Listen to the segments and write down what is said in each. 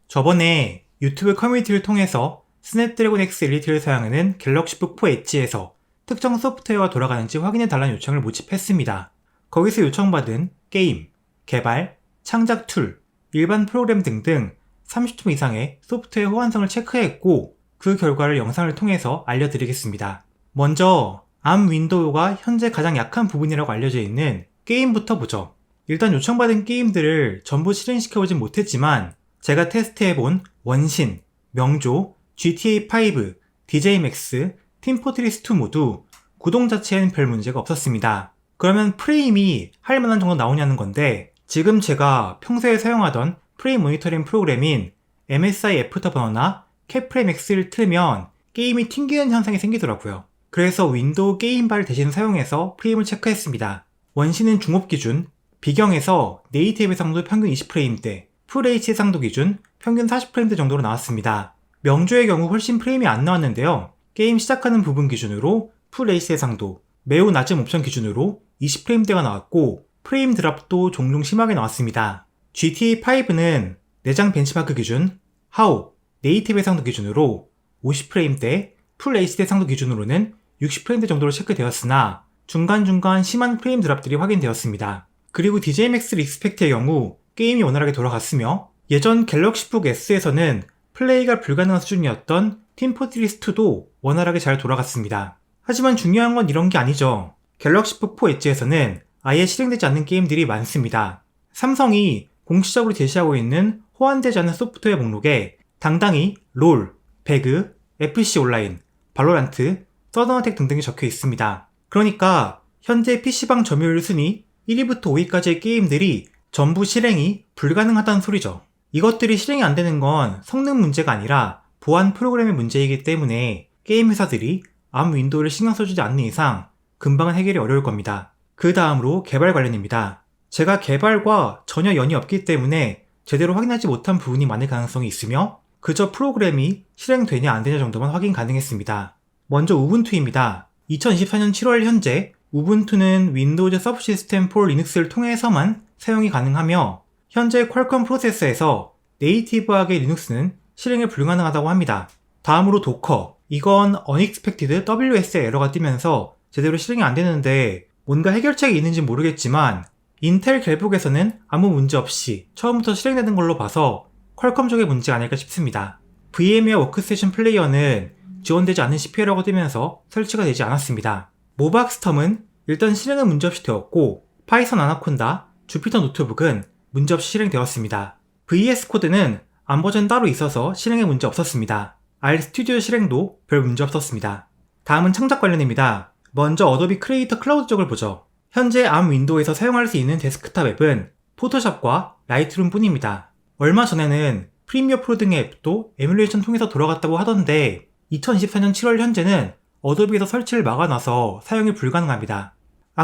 저번에 유튜브 커뮤니티를 통해서 스냅드래곤 X 엘리트를 사용하는 갤럭시북 4 엣지에서 특정 소프트웨어가 돌아가는지 확인해달라는 요청을 모집했습니다. 거기서 요청받은 게임, 개발, 창작 툴, 일반 프로그램 등등 30점 이상의 소프트웨어 호환성을 체크했고 그 결과를 영상을 통해서 알려드리겠습니다. 먼저 암 윈도우가 현재 가장 약한 부분이라고 알려져 있는 게임부터 보죠. 일단 요청받은 게임들을 전부 실행시켜보진 못했지만 제가 테스트해본 원신, 명조, GTA5, DJMax, 팀포트리스2 모두 구동 자체엔 별 문제가 없었습니다. 그러면 프레임이 할만한 정도 나오냐는 건데 지금 제가 평소에 사용하던 프레임 모니터링 프로그램인 MSI 애프터버너나 캡프레임 X를 틀면 게임이 튕기는 현상이 생기더라고요. 그래서 윈도우 게임바를 대신 사용해서 프레임을 체크했습니다. 원신은 중업 기준, 비경에서 네이티브 해상도 평균 20프레임대, 풀 HD 해상도 기준 평균 40프레임대 정도로 나왔습니다. 명조의 경우 훨씬 프레임이 안 나왔는데요. 게임 시작하는 부분 기준으로 풀 HD 해상도, 매우 낮은 옵션 기준으로 20프레임대가 나왔고 프레임 드랍도 종종 심하게 나왔습니다. GTA5는 내장 벤치마크 기준, 하우, 네이티브 해상도 기준으로 50프레임대, 풀 HD 해상도 기준으로는 60프레임대 정도로 체크되었으나 중간중간 심한 프레임 드랍들이 확인되었습니다. 그리고 DJMax 리스펙트의 경우 게임이 원활하게 돌아갔으며 예전 갤럭시북 S에서는 플레이가 불가능한 수준이었던 팀포트리스2도 원활하게 잘 돌아갔습니다. 하지만 중요한 건 이런 게 아니죠. 갤럭시북 4 엣지에서는 아예 실행되지 않는 게임들이 많습니다. 삼성이 공식적으로 제시하고 있는 호환되지 않은 소프트웨어 목록에 당당히 롤, 배그, FC 온라인, 발로란트, 서든어택 등등이 적혀 있습니다. 그러니까 현재 PC방 점유율 순위 1위부터 5위까지의 게임들이 전부 실행이 불가능하다는 소리죠. 이것들이 실행이 안 되는 건 성능 문제가 아니라 보안 프로그램의 문제이기 때문에 게임 회사들이 암 윈도우를 신경 써주지 않는 이상 금방은 해결이 어려울 겁니다. 그 다음으로 개발 관련입니다. 제가 개발과 전혀 연이 없기 때문에 제대로 확인하지 못한 부분이 많을 가능성이 있으며 그저 프로그램이 실행되냐 안 되냐 정도만 확인 가능했습니다. 먼저 우분투입니다. 2024년 7월 현재 우분투는 윈도우즈 서브시스템 for 리눅스를 통해서만 사용이 가능하며 현재 퀄컴 프로세서에서 네이티브하게 리눅스는 실행이 불가능하다고 합니다. 다음으로 도커. 이건 unexpected WS의 에러가 뜨면서 제대로 실행이 안 되는데 뭔가 해결책이 있는지 모르겠지만 인텔 갤북에서는 아무 문제 없이 처음부터 실행되는 걸로 봐서 퀄컴 쪽의 문제가 아닐까 싶습니다. VM웨어 워크스테이션 플레이어는 지원되지 않는 CPU라고 뜨면서 설치가 되지 않았습니다. 모박스텀은 일단 실행은 문제없이 되었고 파이썬 아나콘다, 주피터 노트북은 문제없이 실행되었습니다. VS 코드는 암 버전 따로 있어서 실행에 문제 없었습니다. R 스튜디오 실행도 별 문제 없었습니다. 다음은 창작 관련입니다. 먼저 어도비 크리에이터 클라우드 쪽을 보죠. 현재 암 윈도우에서 사용할 수 있는 데스크탑 앱은 포토샵과 라이트룸 뿐입니다. 얼마 전에는 프리미어 프로 등의 앱도 에뮬레이션 통해서 돌아갔다고 하던데 2024년 7월 현재는 어도비에서 설치를 막아놔서 사용이 불가능합니다.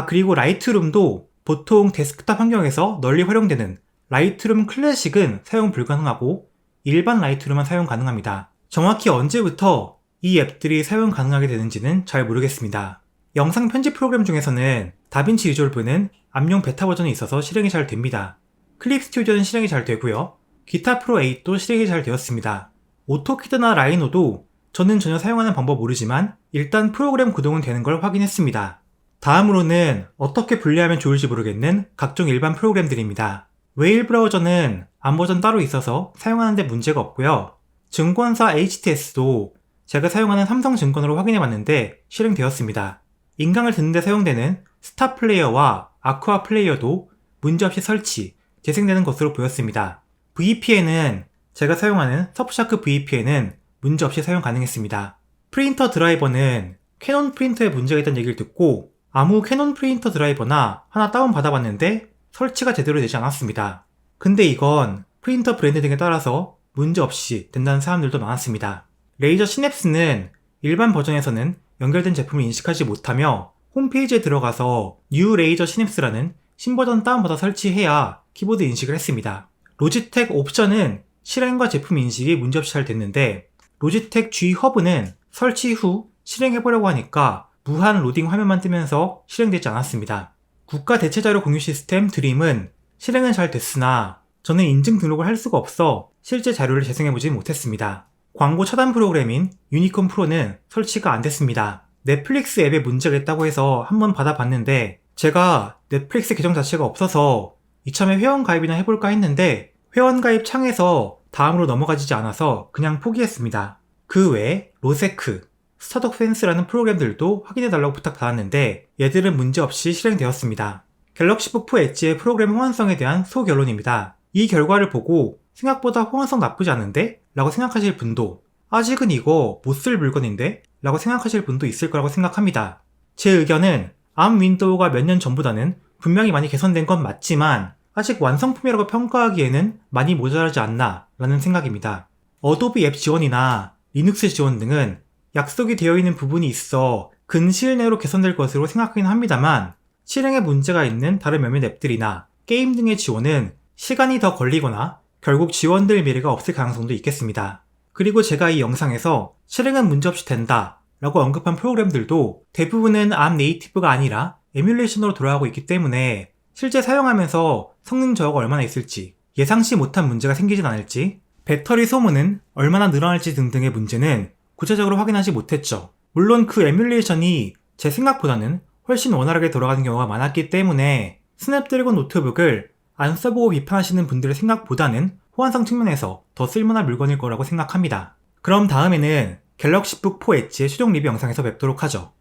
그리고 라이트룸도 보통 데스크탑 환경에서 널리 활용되는 라이트룸 클래식은 사용 불가능하고 일반 라이트룸만 사용 가능합니다. 정확히 언제부터 이 앱들이 사용 가능하게 되는지는 잘 모르겠습니다. 영상 편집 프로그램 중에서는 다빈치 리졸브는 암용 베타 버전이 있어서 실행이 잘 됩니다. 클립 스튜디오는 실행이 잘 되고요. 기타 프로 8도 실행이 잘 되었습니다. 오토키드나 라이노도 저는 전혀 사용하는 방법 모르지만 일단 프로그램 구동은 되는 걸 확인했습니다. 다음으로는 어떻게 분리하면 좋을지 모르겠는 각종 일반 프로그램들입니다. 웨일 브라우저는 암 버전 따로 있어서 사용하는 데 문제가 없고요. 증권사 HTS도 제가 사용하는 삼성증권으로 확인해봤는데 실행되었습니다. 인강을 듣는 데 사용되는 스타 플레이어와 아쿠아 플레이어도 문제없이 설치, 재생되는 것으로 보였습니다. VPN은 제가 사용하는 서프샤크 VPN은 문제없이 사용 가능했습니다. 프린터 드라이버는 캐논 프린터에 문제가 있다는 얘기를 듣고 아무 캐논 프린터 드라이버나 하나 다운받아봤는데 설치가 제대로 되지 않았습니다. 근데 이건 프린터 브랜드 등에 따라서 문제없이 된다는 사람들도 많았습니다. 레이저 시냅스는 일반 버전에서는 연결된 제품을 인식하지 못하며 홈페이지에 들어가서 New 레이저 시냅스라는 신버전 다운받아 설치해야 키보드 인식을 했습니다. 로지텍 옵션은 실행과 제품 인식이 문제없이 잘 됐는데 로지텍 G 허브는 설치 후 실행해보려고 하니까 무한 로딩 화면만 뜨면서 실행되지 않았습니다. 국가 대체자료 공유 시스템 드림은 실행은 잘 됐으나 저는 인증 등록을 할 수가 없어 실제 자료를 재생해보지 못했습니다. 광고 차단 프로그램인 유니콘 프로는 설치가 안 됐습니다. 넷플릭스 앱에 문제가 있다고 해서 한번 받아봤는데 제가 넷플릭스 계정 자체가 없어서 이참에 회원가입이나 해볼까 했는데 회원가입 창에서 다음으로 넘어가지지 않아서 그냥 포기했습니다. 그 외에 로세크, 스타덕 센스라는 프로그램들도 확인해달라고 부탁받았는데 얘들은 문제없이 실행되었습니다. 갤럭시 북4 엣지의 프로그램 호환성에 대한 소결론입니다. 이 결과를 보고 생각보다 호환성 나쁘지 않은데? 라고 생각하실 분도 아직은 이거 못 쓸 물건인데? 라고 생각하실 분도 있을 거라고 생각합니다. 제 의견은 암 윈도우가 몇 년 전보다는 분명히 많이 개선된 건 맞지만 아직 완성품이라고 평가하기에는 많이 모자라지 않나 라는 생각입니다. 어도비 앱 지원이나 리눅스 지원 등은 약속이 되어 있는 부분이 있어 근시일 내로 개선될 것으로 생각하긴 합니다만 실행에 문제가 있는 다른 몇몇 앱들이나 게임 등의 지원은 시간이 더 걸리거나 결국 지원될 미래가 없을 가능성도 있겠습니다. 그리고 제가 이 영상에서 실행은 문제없이 된다 라고 언급한 프로그램들도 대부분은 암 네이티브가 아니라 에뮬레이션으로 돌아가고 있기 때문에 실제 사용하면서 성능 저하가 얼마나 있을지, 예상치 못한 문제가 생기진 않을지, 배터리 소모는 얼마나 늘어날지 등등의 문제는 구체적으로 확인하지 못했죠. 물론 그 에뮬레이션이 제 생각보다는 훨씬 원활하게 돌아가는 경우가 많았기 때문에 스냅드래곤 노트북을 안 써보고 비판하시는 분들의 생각보다는 호환성 측면에서 더 쓸만한 물건일 거라고 생각합니다. 그럼 다음에는 갤럭시 북4 엣지의 최종 리뷰 영상에서 뵙도록 하죠.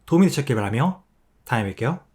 도움이 되셨길 바라며 다음에 뵐게요.